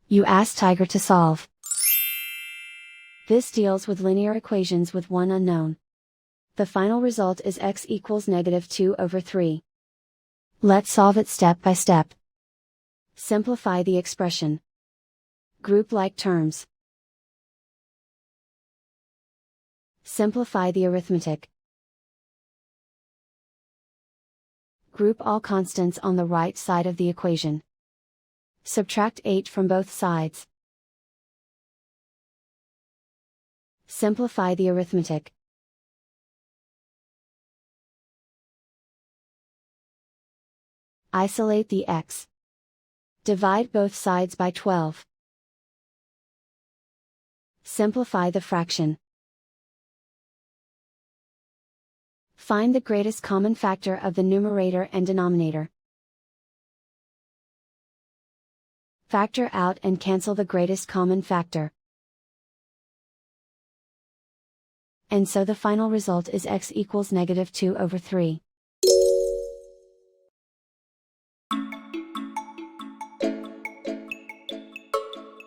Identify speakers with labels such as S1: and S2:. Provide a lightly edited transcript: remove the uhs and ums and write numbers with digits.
S1: You ask Tiger to solve. This deals with linear equations with one unknown. The final result is x equals -2/3. Let's solve it step by step. Simplify the expression. Group like terms. Simplify the arithmetic. Group all constants on the right side of the equation. Subtract 8 from both sides. Simplify the arithmetic. Isolate the x. Divide both sides by 12. Simplify the fraction. Find the greatest common factor of the numerator and denominator. Factor out and cancel the greatest common factor. And so the final result is x equals -2/3.